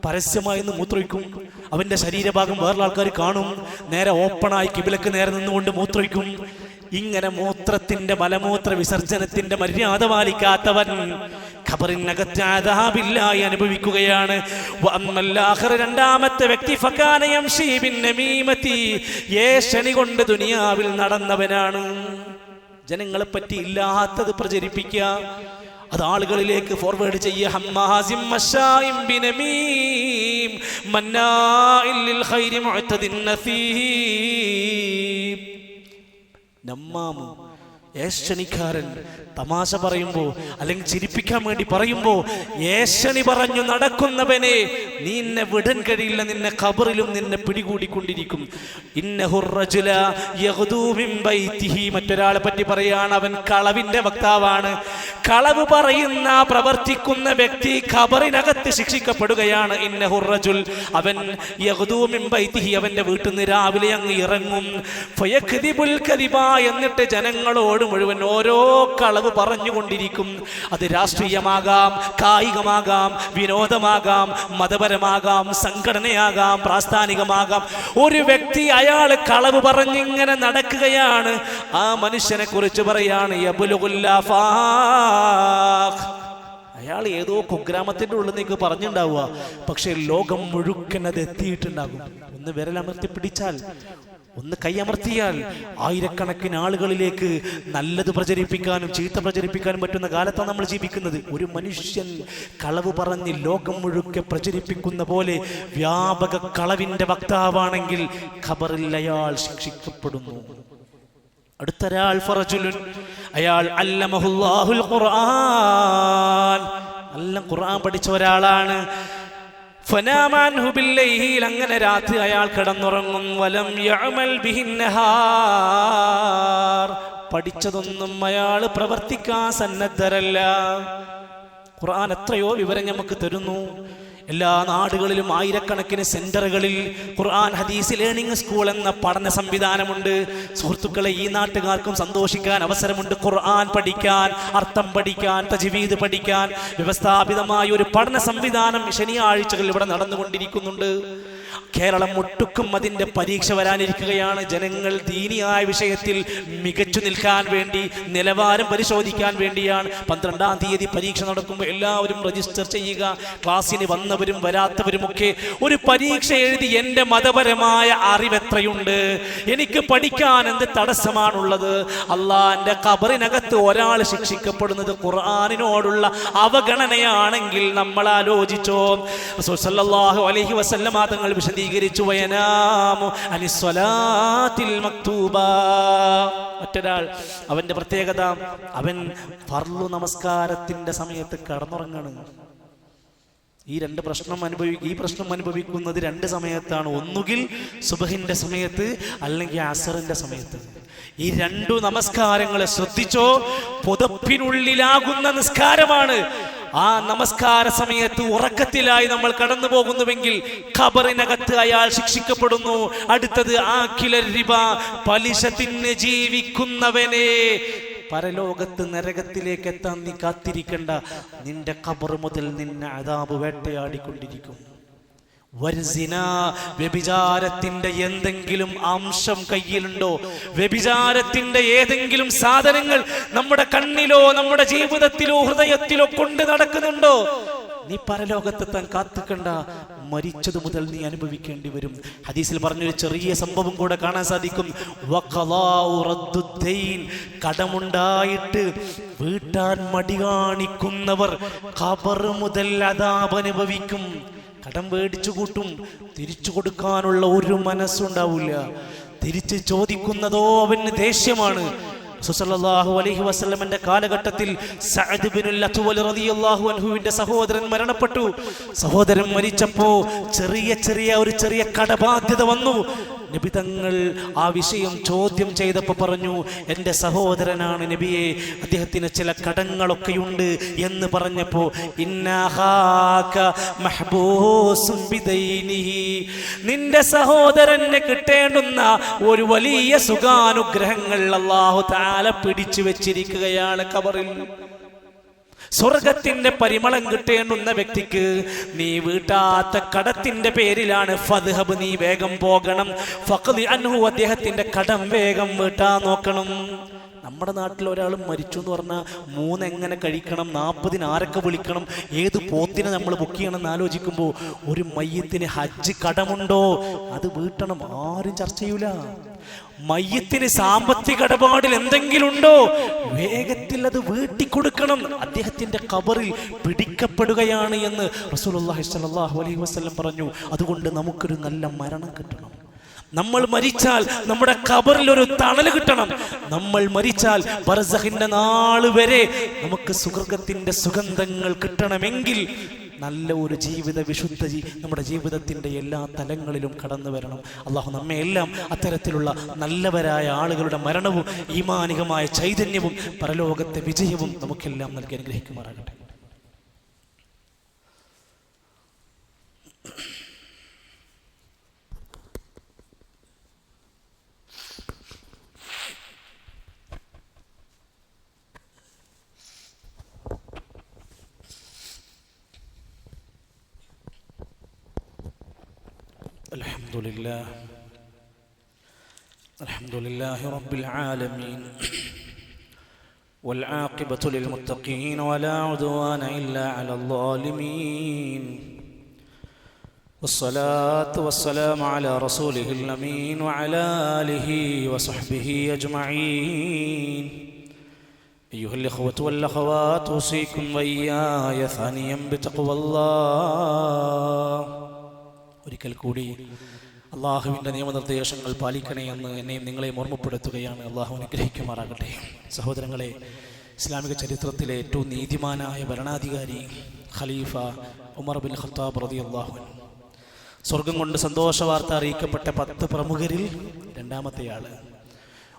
പരസ്യമായി മൂത്രയിക്കും. അവന്റെ ശരീരഭാഗം വേറെ ആൾക്കാർ കാണും. നേരെ ഓപ്പണായി കിബിലക്ക് നേരെ നിന്നുകൊണ്ട് മൂത്രയിക്കും. ഇങ്ങനെ മൂത്രത്തിന്റെ മലമൂത്ര വിസർജനത്തിന്റെ മര്യാദ പാലിക്കാത്തവൻ ഖബറിനകത്ത് അദാബില്ലായി അനുഭവിക്കുകയാണ്. രണ്ടാമത്തെ വ്യക്തി ഏഷണി കൊണ്ട് ദുനിയാവിൽ നടന്നവനാണ്. ജനങ്ങളെ പറ്റി ഇല്ലാത്തത് പ്രചരിപ്പിക്കുക, അത് ആളുകളിലേക്ക് ഫോർവേഡ് ചെയ്യുക. നമ്മാമു, ഏഷണിക്കാരൻ, തമാശ പറയുമ്പോ അല്ലെങ്കിൽ ചിരിപ്പിക്കാൻ വേണ്ടി പറയുമ്പോ ഏഷണി പറഞ്ഞു നടക്കുന്നവനെ നിന്നെ വിടാൻ കഴിയില്ല, നിന്നെ ഖബറിലും നിന്നെ പിടികൂടിക്കൊണ്ടിരിക്കും. മറ്റൊരാളെ പറ്റി പറയാണ്, അവൻ കളവിന്റെ വക്താവാണ്. കളവ് പറയുന്ന പ്രവർത്തിക്കുന്ന വ്യക്തി ഖബറിനകത്ത് ശിക്ഷിക്കപ്പെടുകയാണ്. ഇന്നഹുർ റജുൽ, അവൻ യഗ്ദൂ മിൻ ബൈതിഹി, അവന്റെ വീട്ടിൽ നിന്ന് രാവിലെ അങ്ങ് ഇറങ്ങും. ഫയക്ദിബുൽ കദിബ, എന്നിട്ട് ജനങ്ങളോട് മുഴുവൻ ഓരോ കളവ് പറഞ്ഞുകൊണ്ടിരിക്കും. അത് രാഷ്ട്രീയമാകാം, കായികമാകാം, വിനോദമാകാം, മതപരമാകാം, സംഘടനയാകാം, പ്രാസ്ഥാനികമാകാം. ഒരു വ്യക്തി അയാൾ കളവ് പറഞ്ഞിങ്ങനെ നടക്കുകയാണ്. ആ മനുഷ്യനെ കുറിച്ച് പറയാണ്, അയാൾ ഏതോ കുഗ്രാമത്തിന്റെ ഉള്ളിൽ നിന്നേക്ക് പറഞ്ഞിട്ടുണ്ടാവുക, പക്ഷെ ലോകം മുഴുക്കൻ അത് എത്തിയിട്ടുണ്ടാകും. ഒന്ന് വിരലമർത്തി പിടിച്ചാൽ, ഒന്ന് കൈയമർത്തിയാൽ ആയിരക്കണക്കിന് ആളുകളിലേക്ക് നല്ലത് പ്രചരിപ്പിക്കാനും ചീത്ത പ്രചരിപ്പിക്കാനും പറ്റുന്ന കാലത്താണ് നമ്മൾ ജീവിക്കുന്നത്. ഒരു മനുഷ്യൻ കളവ് പറഞ്ഞ് ലോകം മുഴുക്കെ പ്രചരിപ്പിക്കുന്ന പോലെ വ്യാപക കളവിന്റെ വക്താവാണെങ്കിൽ ഖബറിൽ അയാൾ ശിക്ഷിക്കപ്പെടുന്നു. അടുത്തൊരാൾ ഫറജുലുൻ, അയാൾ അല്ലമഹുല്ലാഹുൽ ഖുർആൻ, നല്ല ഖുർആൻ പഠിച്ച ഒരാളാണ്. ഫനാമാൻഹു ബില്ലൈൽ, അങ്ങനെ രാത്രി അയാൾ കിടന്നുറങ്ങും. വലം യഅമൽ ബിഹിന്നഹാർ, പഠിച്ചതൊന്നും അയാൾ പ്രവർത്തിക്കാൻ സന്നദ്ധരല്ല. ഖുർആൻ എത്രയോ വിവരം നമുക്ക് തരുന്നു. എല്ലാ നാടുകളിലും ആയിരക്കണക്കിന് സെന്ററുകളിൽ ഖുർആൻ ഹദീസ് ലേണിംഗ് സ്കൂൾ എന്ന പഠന സംവിധാനമുണ്ട്. സുഹൃത്തുക്കളെ, ഈ നാട്ടുകാർക്കും സന്തോഷിക്കാൻ അവസരമുണ്ട്. ഖുർആൻ പഠിക്കാൻ, അർത്ഥം പഠിക്കാൻ, തജ്വീദ് പഠിക്കാൻ വ്യവസ്ഥാപിതമായ ഒരു പഠന സംവിധാനം ശനിയാഴ്ചകൾ ഇവിടെ നടന്നുകൊണ്ടിരിക്കുന്നുണ്ട്. കേരളം ഒട്ടുക്കും അതിൻ്റെ പരീക്ഷ വരാനിരിക്കുകയാണ്. ജനങ്ങൾ ദീനിയായ വിഷയത്തിൽ മികച്ചു നിൽക്കാൻ വേണ്ടി, നിലവാരം പരിശോധിക്കാൻ വേണ്ടിയാണ് 12-ാം തീയതി പരീക്ഷ നടക്കുമ്പോൾ എല്ലാവരും രജിസ്റ്റർ ചെയ്യുക. ക്ലാസ്സിന് വന്നവരും വരാത്തവരുമൊക്കെ ഒരു പരീക്ഷ എഴുതി എൻ്റെ മതപരമായ അറിവെത്രയുണ്ട്, എനിക്ക് പഠിക്കാൻ എന്ത് തടസ്സമാണുള്ളത്. അള്ളാന്റെ ഖബറിനകത്ത് ഒരാൾ ശിക്ഷിക്കപ്പെടുന്നത് ഖുർആനിനോടുള്ള അവഗണനയാണെങ്കിൽ നമ്മൾ ആലോചിച്ചോ. റസൂൽ സല്ലല്ലാഹു അലൈഹി വസല്ലമ തങ്ങൾ വിശദീകരിച്ചു, വയനാമു അനിസ്വലാത്തിൽ മക്തൂബ. മറ്റൊരാൾ, അവന്റെ പ്രത്യേകത, അവൻ ഫർളു നമസ്കാരത്തിന്റെ സമയത്ത് കടന്നുറങ്ങാണ്. ഈ പ്രശ്നം അനുഭവിക്കുന്നത് 2 സമയത്താണ്. ഒന്നുകിൽ സുബഹിന്റെ സമയത്ത്, അല്ലെങ്കിൽ അസറിന്റെ സമയത്ത്. ഈ 2 നമസ്കാരങ്ങളെ ശ്രദ്ധിച്ചോ, പുതപ്പിനുള്ളിലാകുന്ന നിസ്കാരമാണ്. ആ നമസ്കാര സമയത്ത് ഉറക്കത്തിലായി നമ്മൾ കടന്നു പോകുന്നുവെങ്കിൽ ഖബറിനകത്ത് അയാൾ ശിക്ഷിക്കപ്പെടുന്നു. അടുത്തത് ആഖിലർ റിബ, പലിശ തിന്ന് ജീവിക്കുന്നവനെ, പരലോകത്ത് നരകത്തിലേക്ക് എത്താൻ നീ കാത്തിരിക്കണ്ട. നിന്റെ ഖബർ മുതൽ നിന്നെ അദാബ് വേട്ടയാടിക്കൊണ്ടിരിക്കും. വർസിന, വ്യഭിചാരത്തിന്റെ എന്തെങ്കിലും അംശം കയ്യിലുണ്ടോ? വ്യഭിചാരത്തിന്റെ ഏതെങ്കിലും സാധനങ്ങൾ നമ്മുടെ കണ്ണിലോ നമ്മുടെ ജീവിതത്തിലോ ഹൃദയത്തിലോ കൊണ്ട് നടക്കുന്നുണ്ടോ? നീ പരലോകത്തെത്താൻ കാത്തുക്കണ്ട. മരിച്ചത് മുതൽ നീ അനുഭവിക്കേണ്ടി വരും. ഹദീസിൽ പറഞ്ഞൊരു ചെറിയ സംഭവം കൂടെ കാണാൻ സാധിക്കും. കടമുണ്ടായിട്ട് വീട്ടാൻ മടി കാണിക്കുന്നവർ ഖബർ മുതൽ അദാബ് അനുഭവിക്കും. കടം മേടിച്ചു കൂട്ടും, തിരിച്ചു കൊടുക്കാനുള്ള ഒരു മനസ്സുണ്ടാവില്ല. തിരിച്ച് ചോദിക്കുന്നതോ അവന് ദേഷ്യമാണ്. സല്ലല്ലാഹു അലൈഹി വസല്ലമയുടെ കാലഘട്ടത്തിൽ സഅദ് ഇബ്നുൽ അത്വൽ റളിയല്ലാഹു അൻഹുവിന്റെ സഹോദരൻ മരണപ്പെട്ടു. സഹോദരൻ മരിച്ചപ്പോ ചെറിയ കടബാധ്യത വന്നു. നബി തങ്ങൾ ആ വിഷയം ചോദ്യം ചെയ്തപ്പോൾ പറഞ്ഞു, എൻ്റെ സഹോദരനാണ് നബിയെ, അദ്ദേഹത്തിന് ചില കടങ്ങളൊക്കെയുണ്ട് എന്ന് പറഞ്ഞപ്പോൾ നിന്റെ സഹോദരന് കിട്ടേണ്ടുന്ന ഒരു വലിയ സുഖാനുഗ്രഹങ്ങൾ അല്ലാഹു തആല പിടിച്ചു വെച്ചിരിക്കുകയാണ് ഖബറിൽ. സ്വർഗത്തിന്റെ പരിമളം കിട്ടേണ്ടുന്ന വ്യക്തിക്ക് നീ വീട്ടാത്ത കടത്തിന്റെ പേരിലാണ് ഫദ്ഹബ്, നീ വേഗം പോകണം. ഫഖ്ദി അൻഹു, അദ്ദേഹത്തിന്റെ കടം വേഗം വീട്ടാൻ നോക്കണം. നമ്മുടെ നാട്ടിൽ ഒരാൾ മരിച്ചു എന്ന് പറഞ്ഞാൽ 3 എങ്ങനെ കഴിക്കണം, 40 ആരൊക്കെ വിളിക്കണം, ഏത് പോത്തിനെ നമ്മൾ ബുക്ക് ചെയ്യണം എന്ന് ആലോചിക്കുമ്പോൾ ഒരു മയ്യത്തിന് ഹജ്ജ് കടമുണ്ടോ അത് വീട്ടണം, ആരും ചർച്ച ചെയ്യൂല. മയ്യത്തിന് സാമ്പത്തിക ഇടപാടിൽ എന്തെങ്കിലും ഉണ്ടോ, വേഗത്തിൽ അത് വീട്ടിക്കൊടുക്കണം. അദ്ദേഹത്തിന്റെ ഖബറിൽ പിടിക്കപ്പെടുകയാണ് എന്ന് റസൂലുള്ളാഹി സ്വല്ലല്ലാഹു അലൈഹി വസല്ലം പറഞ്ഞു. അതുകൊണ്ട് നമുക്കൊരു നല്ല മരണം കിട്ടണം. നമ്മൾ മരിച്ചാൽ നമ്മുടെ ഖബറിൽ ഒരു തണൽ കിട്ടണം. നമ്മൾ മരിച്ചാൽ ബർസഖിന്റെ നാൾ വരെ നമുക്ക് സ്വർഗ്ഗത്തിന്റെ സുഗന്ധങ്ങൾ കിട്ടണമെങ്കിൽ നല്ല ഒരു ജീവിത വിശുദ്ധി നമ്മുടെ ജീവിതത്തിൻ്റെ എല്ലാ തലങ്ങളിലും കടന്നു വരണം. അള്ളാഹു നമ്മെ എല്ലാം അത്തരത്തിലുള്ള നല്ലവരായ ആളുകളുടെ മരണവും ഈമാനികമായ ചൈതന്യവും പരലോകത്തെ വിജയവും നമുക്കെല്ലാം നൽകി അനുഗ്രഹിക്കുമാറാകട്ടെ. الحمد لله رب العالمين والعاقبة للمتقين ولا عدوان إلا على الظالمين والصلاة والسلام على رسوله الأمين وعلى آله وصحبه أجمعين أيها الإخوة والأخوات أوصيكم وإياي ثانيا بتقوى الله. ഒരിക്കൽ കൂടി അള്ളാഹുവിൻ്റെ നിയമനിർദ്ദേശങ്ങൾ പാലിക്കണേ എന്ന് എന്നെയും നിങ്ങളെയും ഓർമ്മപ്പെടുത്തുകയാണ്. അള്ളാഹു അനുഗ്രഹിക്കുമാറാകട്ടെ. സഹോദരങ്ങളെ, ഇസ്ലാമിക ചരിത്രത്തിലെ ഏറ്റവും നീതിമാനായ ഭരണാധികാരി ഖലീഫ ഉമർ ബിൻ ഖത്താബ് റളിയല്ലാഹു അൻഹു, സ്വർഗം കൊണ്ട് സന്തോഷ വാർത്ത അറിയിക്കപ്പെട്ട 10 പ്രമുഖരിൽ രണ്ടാമത്തെയാള്.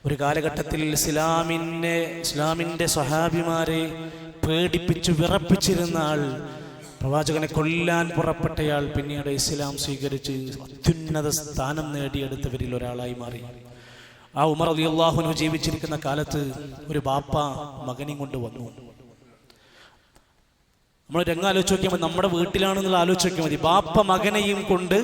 ഒരു കാലഘട്ടത്തിൽ ഇസ്ലാമിൻ്റെ സ്വഹാബിമാരെ പേടിപ്പിച്ചു വിറപ്പിച്ചിരുന്ന ആൾ, പ്രവാചകനെ കൊല്ലാൻ പുറപ്പെട്ടയാൾ, പിന്നീട് ഇസ്ലാം സ്വീകരിച്ച് അത്യുന്നത സ്ഥാനം നേടിയെടുത്തവരിൽ ഒരാളായി മാറി. ആ ഉമർ റളിയല്ലാഹു അൻഹു ജീവിച്ചിരിക്കുന്ന കാലത്ത് ഒരു ബാപ്പ മകനെയും കൊണ്ട് വന്നു. നമ്മൾ രംഗം ആലോചിച്ച് നോക്കിയാൽ മതി, നമ്മുടെ വീട്ടിലാണെന്നുള്ള ആലോചിച്ച് നോക്കിയാൽ മതി. ബാപ്പ മകനെയും കൊണ്ട്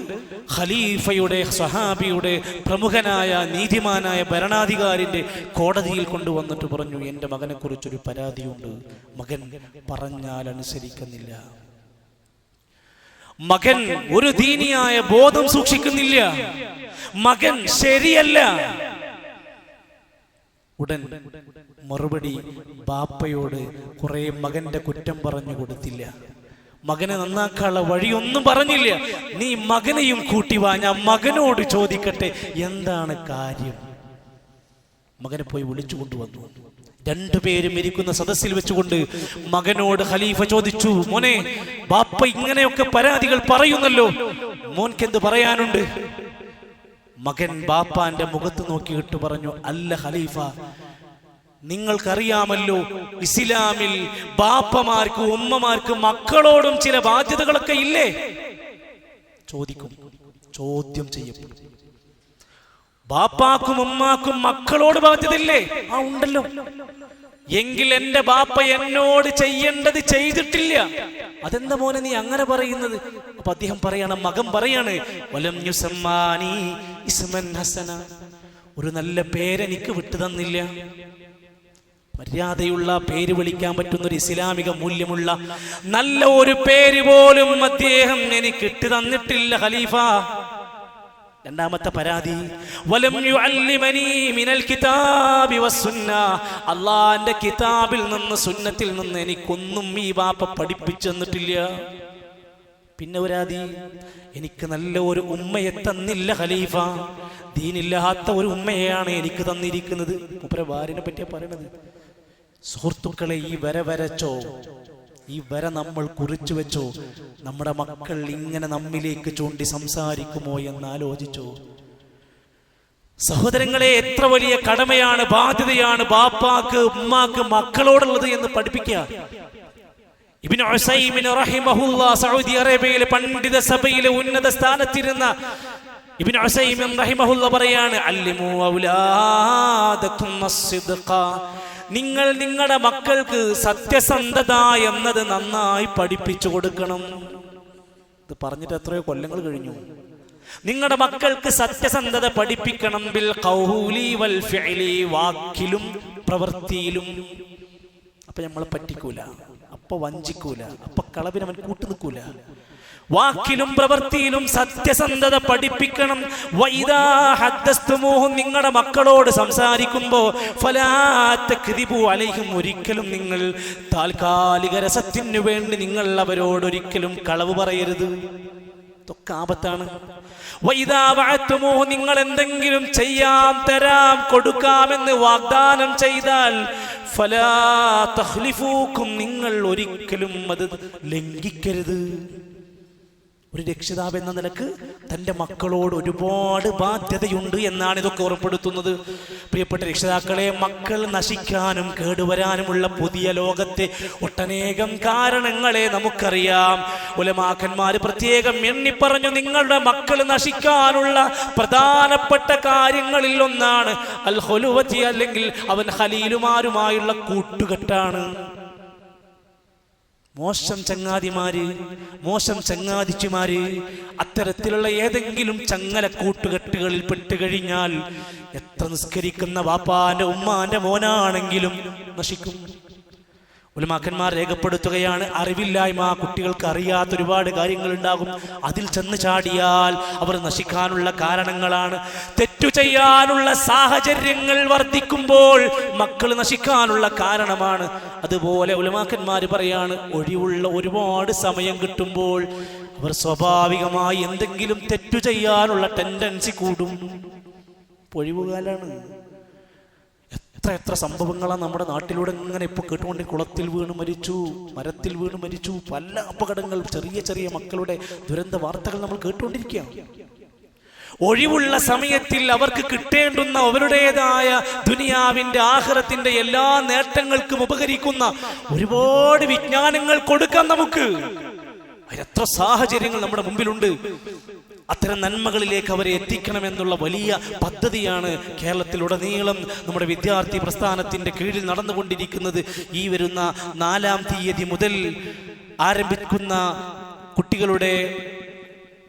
ഖലീഫയുടെ, സ്വഹാബിയുടെ, പ്രമുഖനായ നീതിമാനായ ഭരണാധികാരിന്റെ കോടതിയിൽ കൊണ്ടുവന്നിട്ട് പറഞ്ഞു, എൻ്റെ മകനെ കുറിച്ചൊരു പരാതിയുണ്ട്. മകൻ പറഞ്ഞാൽ അനുസരിക്കുന്നില്ല, മകൻ ഒരു ദീനിയായ ബോധം സൂക്ഷിക്കുന്നില്ല, മകൻ ശരിയല്ല. ഉടൻ മറുപടി ബാപ്പയോട് കുറെ മകന്റെ കുറ്റം പറഞ്ഞു കൊടുത്തില്ല. മകനെ നന്നാക്കാനുള്ള വഴിയൊന്നും പറഞ്ഞില്ല. നീ മകനെയും കൂട്ടി വാ, ഞാൻ മകനോട് ചോദിക്കട്ടെ എന്താണ് കാര്യം. മകനെ പോയി വിളിച്ചു കൊണ്ടുവന്നു. രണ്ടുപേരും ഇരിക്കുന്ന സദസ്സിൽ വെച്ചുകൊണ്ട് മകനോട് ഖലീഫ ചോദിച്ചു, മോനെ, ബാപ്പ ഇങ്ങനെയൊക്കെ പരാതികൾ പറയുന്നല്ലോ, മോൻക്ക് എന്ത് പറയാനുണ്ട്? മകൻ ബാപ്പാന്റെ മുഖത്ത് നോക്കിയിട്ട് പറഞ്ഞു, അല്ല ഖലീഫ, നിങ്ങൾക്കറിയാമല്ലോ ഇസ്ലാമിൽ ബാപ്പമാർക്ക്, ഉമ്മമാർക്ക് മക്കളോടും ചില ബാധ്യതകളൊക്കെ ഇല്ലേ? ചോദിക്കും, ചോദ്യം ചെയ്യപ്പെടും. ബാപ്പാക്കും ഉമ്മാക്കും മക്കളോട് ബാധ്യതയില്ലേ? ആ, ഉണ്ടല്ലോ. എങ്കിൽ എന്റെ ബാപ്പ എന്നോട് ചെയ്യേണ്ടത് ചെയ്തിട്ടില്ല. അതെന്താ മോനെ നീ അങ്ങനെ പറയുന്നത്? അപ്പൊ അദ്ദേഹം പറയാണ്, മകൻ പറയാണ്, വലം യുസമ്മാനി ഇസ്മൻ ഹസന, ഒരു നല്ല പേരെനിക്ക് വിട്ടു തന്നില്ല. മര്യാദയുള്ള പേര് വിളിക്കാൻ പറ്റുന്ന ഒരു ഇസ്ലാമിക മൂല്യമുള്ള നല്ല ഒരു പേര് പോലും അദ്ദേഹം എനിക്ക് ഇട്ടു തന്നിട്ടില്ല ഖലീഫ. രണ്ടാമത്തെ പരാതി, വലം യുഅല്ലിമനി മിനൽ കിതാബി വസ്സുന്ന, അല്ലാഹുവിന്റെ കിതാബിൽ നിന്ന്, സുന്നത്തിൽ നിന്ന് എനിക്കൊന്നും ഈ ബാപ്പ പഠിപ്പിച്ചു തന്നിട്ടില്ല. പിന്നെ പരാതി, എനിക്ക് നല്ല ഒരു ഉമ്മയെ തന്നില്ല ഖലീഫ, ദീനില്ലാത്ത ഒരു ഉമ്മയെയാണ് എനിക്ക് തന്നിരിക്കുന്നത്. മൂപ്പരെ ഭാര്യനെ പറ്റിയാ പറയണത്. സുഹൃത്തുക്കളെ, ഈ വര വരച്ചോ, ഈ വര നമ്മൾ കുറിച്ചു വെച്ചോ, നമ്മുടെ മക്കൾ ഇങ്ങനെ നമ്മിലേക്ക് ചൂണ്ടി സംസാരിക്കുമോ എന്ന് ആലോചിച്ചോ? സഹോദരങ്ങളെ, എത്ര വലിയ കടമയാണ്, ബാധ്യതയാണ് ബാപ്പാക്ക് ഉമ്മാക്ക് മക്കളോടുള്ളത് എന്ന് പഠിപ്പിക്കുക. ഇബ്നു ഉസൈമിൻ റഹിമഹുല്ലാഹ്, സൗദി അറേബ്യയിലെ പണ്ഡിത സഭയിലെ ഉന്നത സ്ഥാനത്തിരുന്ന ഇബ്നു ഉസൈമിൻ റഹിമഹുല്ലാഹ് പറയാണ്, അല്ലിമു ഔലാദകും അസ്സിദ്ഖ, നിങ്ങൾ നിങ്ങളുടെ മക്കൾക്ക് സത്യസന്ധത എന്നത് നന്നായി പഠിപ്പിച്ചു കൊടുക്കണം. ഇത് പറഞ്ഞിട്ട് എത്രയോ കൊല്ലങ്ങൾ കഴിഞ്ഞു. നിങ്ങളുടെ മക്കൾക്ക് സത്യസന്ധത പഠിപ്പിക്കണം. ബിൽ ഖൗലി വൽ ഫിഅലി, വാക്കിലും പ്രവൃത്തിയിലും. അപ്പൊ നമ്മളെ പറ്റിക്കൂല, അപ്പൊ വഞ്ചിക്കൂല, അപ്പൊ കളവിനവൻ കൂട്ടു നിൽക്കൂല. വാക്കിലും പ്രവൃത്തിയിലും സത്യസന്ധത പഠിപ്പിക്കണം. വഇദാ ഹദ്ദസ്തുമൂഹും, നിങ്ങളുടെ മക്കളോട് സംസാരിക്കുമ്പോൾ ഫലാ തക്ദിബു അലൈഹിം, ഒരിക്കലും നിങ്ങൾ താൽക്കാലിക രസത്തിനു വേണ്ടി നിങ്ങൾ അവരോട് ഒരിക്കലും കളവ് പറയരുത്. ഇതൊക്കെ ആപത്താണ്. വഇദാ വഅദ്തുമൂഹും, നിങ്ങൾ എന്തെങ്കിലും ചെയ്യാം, തരാം, കൊടുക്കാമെന്ന് വാഗ്ദാനം ചെയ്താൽ ഫലാ തഖ്ലിഫൂക്കും, നിങ്ങൾ ഒരിക്കലും അത് ലംഘിക്കരുത്. ഒരു രക്ഷിതാവ് എന്ന നിലക്ക് തൻ്റെ മക്കളോട് ഒരുപാട് ബാധ്യതയുണ്ട് എന്നാണ് ഇതൊക്കെ ഓർമ്മപ്പെടുത്തുന്നത്. പ്രിയപ്പെട്ട രക്ഷിതാക്കളെ, മക്കൾ നശിക്കാനും കേടുവരാനുമുള്ള പുതിയ ലോകത്തെ ഒട്ടനേകം കാരണങ്ങളെ നമുക്കറിയാം. ഉലമാക്കന്മാർ പ്രത്യേകം എണ്ണിപ്പറഞ്ഞു, നിങ്ങളുടെ മക്കൾ നശിക്കാനുള്ള പ്രധാനപ്പെട്ട കാര്യങ്ങളിൽ ഒന്നാണ് അൽ ഖുലുവതി, അല്ലെങ്കിൽ അവൻ ഖലീലുമാരുമായുള്ള കൂട്ടുകെട്ടാണ്. മോശം ചങ്ങാതിമാര്, മോശം ചങ്ങാതിച്ചുമാര് അത്തരത്തിലുള്ള ഏതെങ്കിലും ചങ്ങലക്കൂട്ടുകെട്ടുകളിൽ പെട്ടുകഴിഞ്ഞാൽ എത്ര നിസ്കരിക്കുന്ന വാപ്പാന്റെ ഉമ്മാന്റെ മോനാണെങ്കിലും നശിക്കും. ഉലമാക്കന്മാർ രേഖപ്പെടുത്തുകയാണ്, അറിവില്ലായ്മ, കുട്ടികൾക്ക് അറിയാത്ത ഒരുപാട് കാര്യങ്ങൾ ഉണ്ടാകും. അതിൽ ചെന്ന് ചാടിയാൽ അവർ നശിക്കാനുള്ള കാരണങ്ങളാണ്. തെറ്റു ചെയ്യാനുള്ള സാഹചര്യങ്ങൾ വർദ്ധിക്കുമ്പോൾ മക്കൾ നശിക്കാനുള്ള കാരണമാണ്. അതുപോലെ ഉലമാക്കന്മാർ പറയാണ്, ഒഴിവുള്ള ഒരുപാട് സമയം കിട്ടുമ്പോൾ അവർ സ്വാഭാവികമായി എന്തെങ്കിലും തെറ്റു ചെയ്യാനുള്ള ടെൻഡൻസി കൂടും. ഒഴിവുകാലാണ്. എത്ര സംഭവങ്ങളാണ് നമ്മുടെ നാട്ടിലൂടെ ഇങ്ങനെ ഇപ്പോൾ കേട്ടുകൊണ്ട്. കുളത്തിൽ വീണ് മരിച്ചു, മരത്തിൽ വീണ് മരിച്ചു, പല അപകടങ്ങൾ, ചെറിയ ചെറിയ മക്കളുടെ ദുരന്ത വാർത്തകൾ നമ്മൾ കേട്ടുകൊണ്ടിരിക്കുകയാണ്. ഒഴിവുള്ള സമയത്തിൽ അവർക്ക് കിട്ടേണ്ടുന്ന അവരുടേതായ ദുനിയാവിന്റെ ആഖിറത്തിന്റെ എല്ലാ നേട്ടങ്ങൾക്കും ഉപകരിക്കുന്ന ഒരുപാട് വിജ്ഞാനങ്ങൾ കൊടുക്കാൻ നമുക്ക്. എത്ര സാഹചര്യങ്ങൾ നമ്മുടെ മുമ്പിലുണ്ട്. അത്തരം നന്മകളിലേക്ക് അവരെ എത്തിക്കണമെന്നുള്ള വലിയ പദ്ധതിയാണ് കേരളത്തിലുടനീളം നമ്മുടെ വിദ്യാർത്ഥി പ്രസ്ഥാനത്തിന്റെ കീഴിൽ നടന്നുകൊണ്ടിരിക്കുന്നത്. ഈ വരുന്ന 4-ാം തീയതി മുതൽ ആരംഭിക്കുന്ന കുട്ടികളുടെ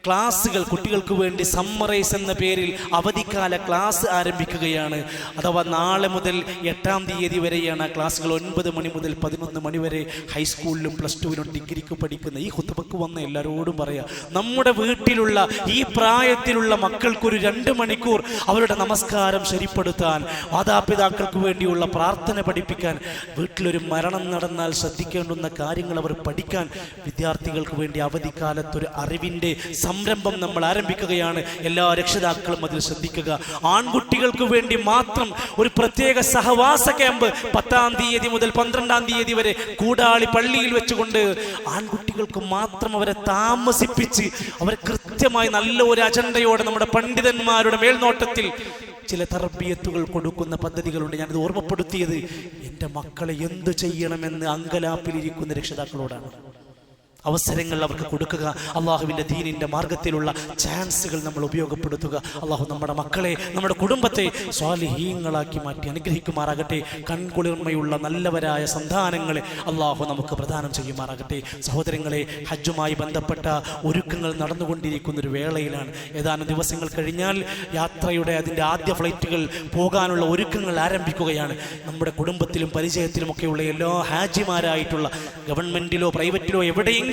ക്ലാസുകൾ, കുട്ടികൾക്ക് വേണ്ടി സമ്മറൈസ് എന്ന പേരിൽ അവധിക്കാല ക്ലാസ് ആരംഭിക്കുകയാണ്. അഥവാ നാളെ മുതൽ 8-ാം തീയതി വരെയാണ് ക്ലാസ്സുകൾ. 9 മണി മുതൽ 11 മണി വരെ ഹൈസ്കൂളിലും പ്ലസ് ടുവിലും ഡിഗ്രിക്ക് പഠിക്കുന്ന ഈ ഖുത്ബക്ക് വന്ന എല്ലാവരോടും പറയാം, നമ്മുടെ വീട്ടിലുള്ള ഈ പ്രായത്തിലുള്ള മക്കൾക്കൊരു 2 മണിക്കൂർ അവരുടെ നമസ്കാരം ശരിപ്പെടുത്താൻ, മാതാപിതാക്കൾക്ക് വേണ്ടിയുള്ള പ്രാർത്ഥന പഠിപ്പിക്കാൻ, വീട്ടിലൊരു മരണം നടന്നാൽ ശ്രദ്ധിക്കേണ്ടുന്ന കാര്യങ്ങൾ അവർ പഠിക്കാൻ വിദ്യാർത്ഥികൾക്ക് വേണ്ടി അവധിക്കാലത്തൊരു അറിവിൻ്റെ സംരംഭം നമ്മൾ ആരംഭിക്കുകയാണ്. എല്ലാ രക്ഷിതാക്കളും അതിൽ ശ്രദ്ധിക്കുക. ആൺകുട്ടികൾക്ക് വേണ്ടി മാത്രം ഒരു പ്രത്യേക സഹവാസ ക്യാമ്പ് 10-ാം തീയതി മുതൽ 12-ാം തീയതി വരെ കൂടാളി പള്ളിയിൽ വെച്ചുകൊണ്ട് ആൺകുട്ടികൾക്ക് മാത്രം അവരെ താമസിപ്പിച്ച് അവരെ കൃത്യമായി നല്ല ഒരു അജണ്ടയോടെ നമ്മുടെ പണ്ഡിതന്മാരുടെ മേൽനോട്ടത്തിൽ ചില തർബിയത്തുകൾ കൊടുക്കുന്ന പദ്ധതികളുണ്ട്. ഞാനിത് ഓർമ്മപ്പെടുത്തിയത് എൻ്റെ മക്കളെ എന്തു ചെയ്യണമെന്ന് അങ്കലാപ്പിലിരിക്കുന്ന രക്ഷിതാക്കളോടാണ്. അവസരങ്ങൾ അവർക്ക് കൊടുക്കുക. അള്ളാഹുവിൻ്റെ ദീനിൻ്റെ മാർഗത്തിലുള്ള ചാൻസുകൾ നമ്മൾ ഉപയോഗപ്പെടുത്തുക. അള്ളാഹു നമ്മുടെ മക്കളെ, നമ്മുടെ കുടുംബത്തെ സ്വാലിഹീങ്ങളാക്കി മാറ്റി അനുഗ്രഹിക്കുമാറാകട്ടെ. കൺകുളിർമയുള്ള നല്ലവരായ സന്താനങ്ങളെ അള്ളാഹു നമുക്ക് പ്രദാനം ചെയ്യുമാറാകട്ടെ. സഹോദരങ്ങളെ, ഹജ്ജുമായി ബന്ധപ്പെട്ട ഒരുക്കങ്ങൾ നടന്നുകൊണ്ടിരിക്കുന്നൊരു വേളയിലാണ്. ഏതാനും ദിവസങ്ങൾ കഴിഞ്ഞാൽ യാത്രയുടെ അതിൻ്റെ ആദ്യ ഫ്ലൈറ്റുകൾ പോകാനുള്ള ഒരുക്കങ്ങൾ ആരംഭിക്കുകയാണ്. നമ്മുടെ കുടുംബത്തിലും പരിചയത്തിലുമൊക്കെയുള്ള എല്ലാ ഹാജിമാരായിട്ടുള്ള ഗവൺമെൻറ്റിലോ പ്രൈവറ്റിലോ എവിടെയെങ്കിലും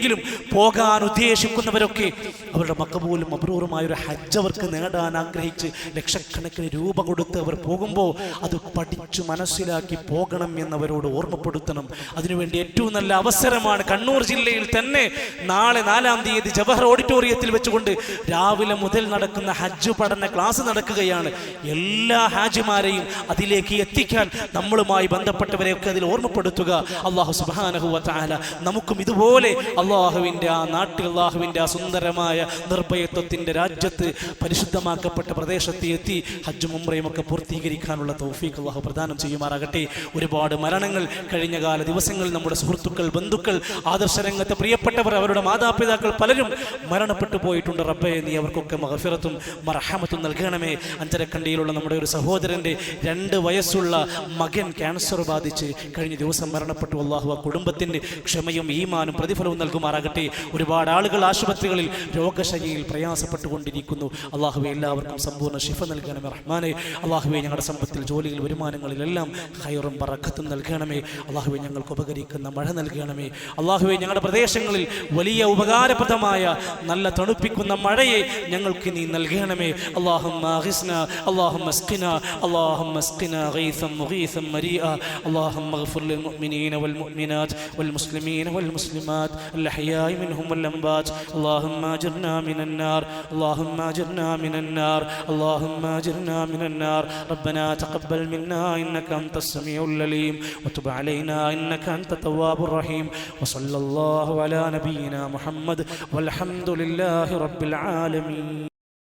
പോകാൻ ഉദ്ദേശിക്കുന്നവരൊക്കെ അവരുടെ മഖബൂലും മബ്രൂറുമായൊരു ഹജ്ജ് അവർക്ക് നേടാൻ ആഗ്രഹിച്ച് ലക്ഷക്കണക്കിന് രൂപ കൊടുത്ത് അവർ പോകുമ്പോൾ അത് പഠിച്ചു മനസ്സിലാക്കി പോകണം എന്നവരോട് ഓർമ്മപ്പെടുത്തണം. അതിനുവേണ്ടി ഏറ്റവും നല്ല അവസരമാണ്. കണ്ണൂർ ജില്ലയിൽ തന്നെ നാളെ 4-ാം തീയതി ജവഹർ ഓഡിറ്റോറിയത്തിൽ വെച്ചുകൊണ്ട് രാവിലെ മുതൽ നടക്കുന്ന ഹജ്ജ് പഠന ക്ലാസ് നടക്കുകയാണ്. എല്ലാ ഹാജിമാരെയും അതിലേക്ക് എത്തിക്കാൻ നമ്മളുമായി ബന്ധപ്പെട്ടവരെയൊക്കെ അതിൽ ഓർമ്മപ്പെടുത്തുക. അല്ലാഹു സുബ്ഹാനഹു വ തആല നമുക്കും ഇതുപോലെ അള്ളാഹുവിൻ്റെ ആ നാട്ടിൽ, അള്ളാഹുവിൻ്റെ ആ സുന്ദരമായ നിർഭയത്വത്തിൻ്റെ രാജ്യത്ത്, പരിശുദ്ധമാക്കപ്പെട്ട പ്രദേശത്ത് എത്തി ഹജ്ജും ഉംറയും ഒക്കെ പൂർത്തീകരിക്കാനുള്ള തൗഫീഖ് അള്ളാഹു പ്രദാനം ചെയ്യുമാറാകട്ടെ. ഒരുപാട് മരണങ്ങൾ കഴിഞ്ഞ കാല ദിവസങ്ങളിൽ നമ്മുടെ സുഹൃത്തുക്കൾ, ബന്ധുക്കൾ, ആദർശരംഗത്തെ പ്രിയപ്പെട്ടവർ, അവരുടെ മാതാപിതാക്കൾ പലരും മരണപ്പെട്ടു പോയിട്ടുണ്ട്. റബ്ബേ, നീ അവർക്കൊക്കെ മഗ്ഫിറത്തും മർഹമത്തും നൽകണമേ. അഞ്ചരക്കണ്ടിയിലുള്ള നമ്മുടെ ഒരു സഹോദരൻ്റെ 2 വയസ്സുള്ള മകൻ ക്യാൻസർ ബാധിച്ച് കഴിഞ്ഞ ദിവസം മരണപ്പെട്ടു. അള്ളാഹു ആ കുടുംബത്തിൻ്റെ ക്ഷമയും ഈമാനും പ്രതിഫലവും നൽകുമാറാകട്ടെ. ഒരുപാട് ആളുകൾ ആശുപത്രികളിൽ രോഗശയ്യയിൽ പ്രയാസപ്പെട്ടുകൊണ്ടിരിക്കുന്നു. അള്ളാഹുവെ, എല്ലാവർക്കും സമ്പൂർണ്ണ ശിഫ നൽകണമേ റഹ്മാനെ. അള്ളാഹുവെ, ഞങ്ങളുടെ സമ്പത്തിൽ, ജോലിയിൽ, വരുമാനങ്ങളിലെല്ലാം ഖൈറും ബറക്കത്തും നൽകണമേ. അള്ളാഹുവെ, ഞങ്ങൾക്ക് ഉപകരിക്കുന്ന മഴ നൽകണമേ. അള്ളാഹുവെ, ഞങ്ങളുടെ പ്രദേശങ്ങളിൽ വലിയ ഉപകാരപ്രദമായ നല്ല തണുപ്പിക്കുന്ന മഴയെ ഞങ്ങൾക്ക് നീ നൽകണമേ. അല്ലാഹുമ്മ അഗ്സ്ന, അല്ലാഹുമ്മ അസ്ഖിന, അല്ലാഹുമ്മ അസ്ഖിന ഗൈസൻ മുഗീസൻ മരീഅ. അല്ലാഹുമ്മ اغفر للمؤمنين والمؤمنات والمسلمين والمسلمات الأحياء منهم والأموات. اللهم أجرنا من النار، اللهم أجرنا من النار، اللهم أجرنا من النار. ربنا تقبل منا إنك أنت السميع العليم وتب علينا إنك أنت التواب الرحيم. وصلى الله على نبينا محمد والحمد لله رب العالمين.